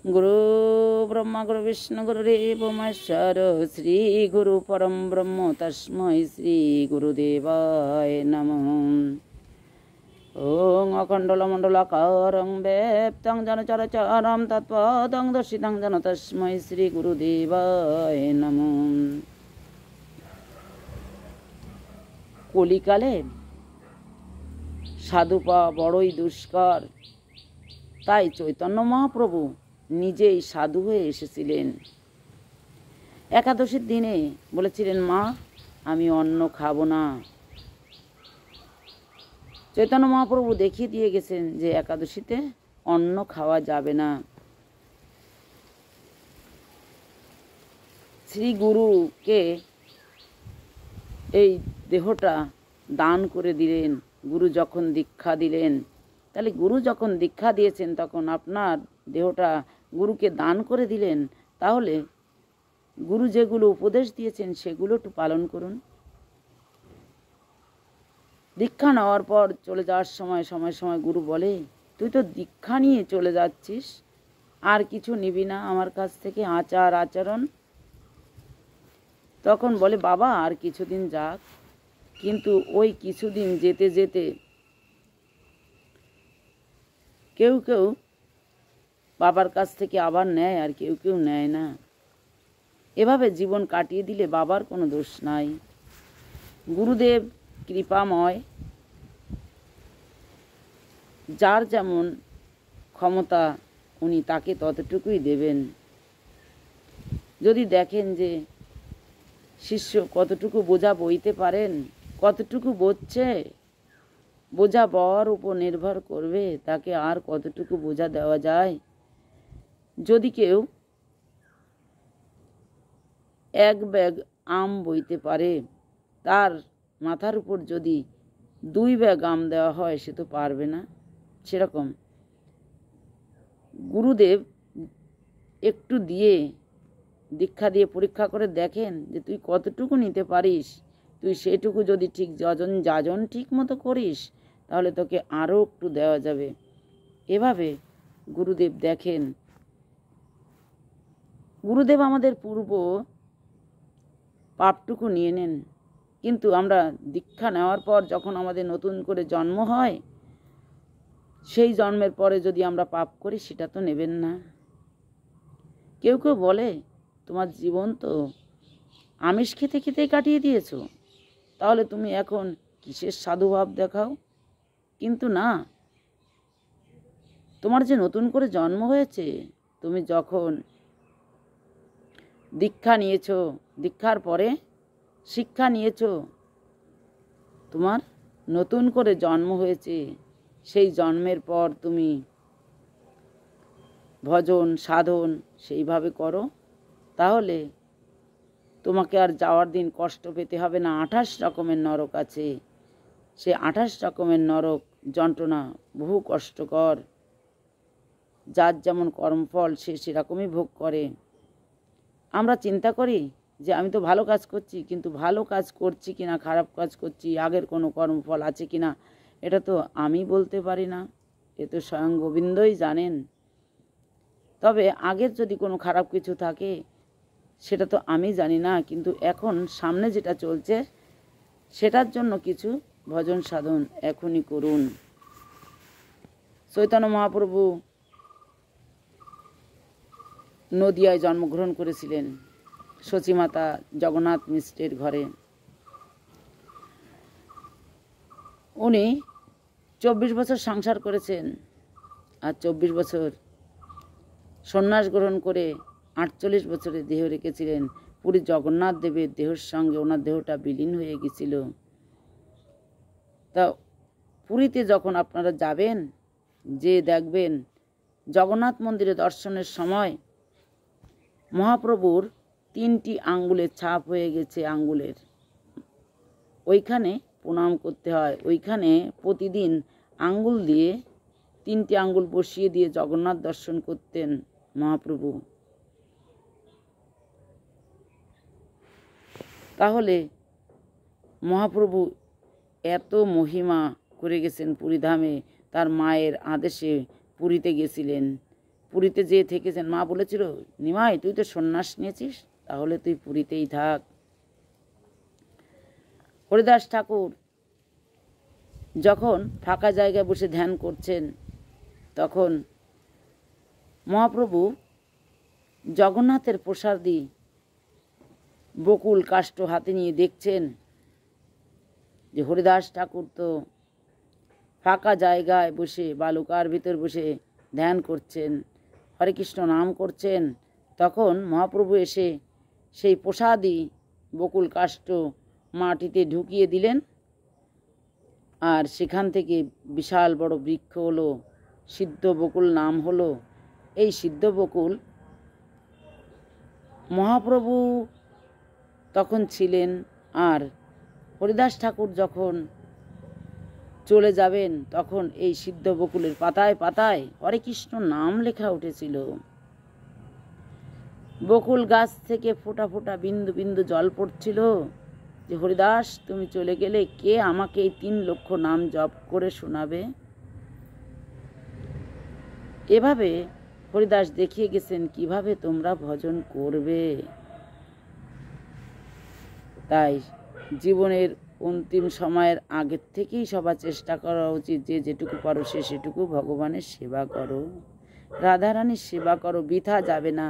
गुरु ब्रह्मा गुरु विष्णु गुरुदेव महेश्वर श्री गुरु परम ब्रह्म तस्मै श्री गुरुदेवाय नमः। ओं अखण्डलमण्डलाकारं व्याप्तं जन चराचरं तत्पदं दर्शितं जन तस्मै श्री गुरुदेवाय नमः। কলিকালে সাধু পাওয়া বড়ই দুষ্কর, তাই চৈতন্য মহাপ্রভু নিজেই সাধু হয়ে এসেছিলেন। একাদশীর দিনে বলেছিলেন, মা আমি অন্ন খাবো না। চৈতন্য মহাপ্রভু দেখিয়ে দিয়ে গেছেন যে একাদশীতে অন্ন খাওয়া যাবে না। শ্রী গুরুকে এই দেহটা দান করে দিলেন। গুরু যখন দীক্ষা দিলেন, তাহলে গুরু যখন দীক্ষা দিয়েছেন তখন আপনার দেহটা গুরুকে দান করে দিলেন, তাহলে গুরু যেগুলো উপদেশ দিয়েছেন সেগুলো একটু পালন করুন। দীক্ষা নেওয়ার পর চলে যাওয়ার সময় সময় গুরু বলে, তুই তো দীক্ষা নিয়ে চলে যাচ্ছিস, আর কিছু নিবি না আমার কাছ থেকে, আচার আচরণ। তখন বলে, বাবা আর কিছুদিন যাক। কিন্তু ওই কিছুদিন যেতে যেতে কেউ কেউ বাবার কাছ থেকে আবার নেয়, আর কেউ কেউ নেয় না। এভাবে জীবন কাটিয়ে দিলে বাবার কোনো দোষ নাই। গুরুদেব কৃপাময়, যার যেমন ক্ষমতা উনি তাকে ততটুকুই দেবেন। যদি দেখেন যে শিষ্য কতটুকু বোঝা বইতে পারেন, কতটুকু বোঝছে, বোঝা বর উপর নির্ভর করবে তাকে আর কতটুকু বোঝা দেওয়া যায়। যদি কেউ এক ব্যাগ আম বইতে পারে, তার মাথার উপর যদি 2 ব্যাগ আম দেওয়া হয় সে তো পারবে না। সেরকম গুরুদেব একটু দিয়ে দীক্ষা দিয়ে পরীক্ষা করে দেখেন যে তুই কতটুকু নিতে পারিস। তুই সেটুকু যদি ঠিক যাজন ঠিক মতো করিস, তাহলে তোকে আরও একটু দেওয়া যাবে। এভাবে গুরুদেব দেখেন। গুরুদেব আমাদের পূর্ব পাপটুকু নিয়ে নেন, কিন্তু আমরা দীক্ষা নেওয়ার পর যখন আমাদের নতুন করে জন্ম হয়, সেই জন্মের পরে যদি আমরা পাপ করি সেটা তো নেবেন না। কেউ কেউ বলে, তোমার জীবন তো আমিষ খেতে খেতেই কাটিয়ে দিয়েছো, তাহলে তুমি এখন কিসের সাধুভাব দেখাও? কিন্তু না, তোমার যে নতুন করে জন্ম হয়েছে, তুমি যখন দীক্ষা নিয়েছো, দীক্ষার পরে শিক্ষা নিয়েছো, তোমার নতুন করে জন্ম হয়েছে, সেই জন্মের পর তুমি ভজন সাধন সেইভাবে করো, তাহলে তোমাকে আর যাওয়ার দিন কষ্ট পেতে হবে না। 28 রকমের নরক আছে, সে 28 রকমের নরক যন্ত্রণা বহু কষ্টকর। যার যেমন কর্মফল সে সেরকমই ভোগ করে। আমরা চিন্তা করি যে আমি তো ভালো কাজ করছি, কিন্তু ভালো কাজ করছি কিনা খারাপ কাজ করছি, আগের কোনো কর্মফল আছে কিনা, এটা তো আমি বলতে পারি না, এ তো স্বয়ং গোবিন্দই জানেন। তবে আগের যদি কোনো খারাপ কিছু থাকে সেটা তো আমি জানি না, কিন্তু এখন সামনে যেটা চলছে সেটার জন্য কিছু ভজন সাধন এখনই করুন। চৈতন্য মহাপ্রভু নদিয়ায় জন্মগ্রহণ করেছিলেন, সচিমাতা জগন্নাথ মিশ্রের ঘরে। উনি 24 বছর সংসার করেছেন, আর 24 বছর সন্ন্যাস গ্রহণ করে 48 বছরে দেহ রেখেছিলেন। পুরী জগন্নাথ দেবের দেহের সঙ্গে ওনার দেহটা বিলীন হয়ে গেছিল। তা পুরীতে যখন আপনারা যাবেন, যে দেখবেন জগন্নাথ মন্দিরে দর্শনের সময় মহাপ্রভুর 3টি আঙ্গুলের ছাপ হয়ে গেছে। আঙ্গুলের ওইখানে প্রণাম করতে হয়। ওইখানে প্রতিদিন আঙ্গুল দিয়ে 3টি আঙ্গুল বসিয়ে দিয়ে জগন্নাথ দর্শন করতেন মহাপ্রভু। তাহলে মহাপ্রভু এত মহিমা করে গেছেন পুরীধামে, তার মায়ের আদেশে পুরীতে গেছিলেন। পুরীতে যেয়ে থেকেছেন। মা বলেছিল, নিমাই তুই তো সন্ন্যাস নিয়েছিস, তাহলে তুই পুরীতেই থাক। হরিদাস ঠাকুর যখন ফাঁকা জায়গায় বসে ধ্যান করছেন, তখন মহাপ্রভু জগন্নাথের প্রসাদী বকুল কাষ্ঠ হাতে নিয়ে দেখছেন যে হরিদাস ঠাকুর তো ফাঁকা জায়গায় বসে বালুকার ভিতর বসে ধ্যান করছেন, হরে কৃষ্ণ নাম করছেন। তখন মহাপ্রভু এসে সেই প্রসাদী বকুল কাষ্ঠ মাটিতে ঢুকিয়ে দিলেন, আর সেখান থেকে বিশাল বড় বৃক্ষ হলো, সিদ্ধ বকুল নাম হলো। এই সিদ্ধ বকুল মহাপ্রভু তখন ছিলেন, আর হরিদাস ঠাকুর যখন চলে যাবেন তখন এই সিদ্ধ বকুলের পাতায় পাতায় হরে কৃষ্ণ নাম লেখা উঠেছিল। বকুল গাছ থেকে ফোঁটা ফোঁটা বিন্দু বিন্দু জল পড়ছিল যে হরিদাস তুমি চলে গেলে কে আমাকে এই 3 লক্ষ নাম জপ করে শোনাবে। এভাবে হরিদাস দেখিয়ে গেছেন কিভাবে তোমরা ভজন করবে। তাই জীবনের অন্তিম সময়ের আগের থেকেই সবার চেষ্টা করা উচিত যে যেটুকু পারো সে সেটুকু ভগবানের সেবা করো, রাধারানীর সেবা করো, বৃথা যাবে না।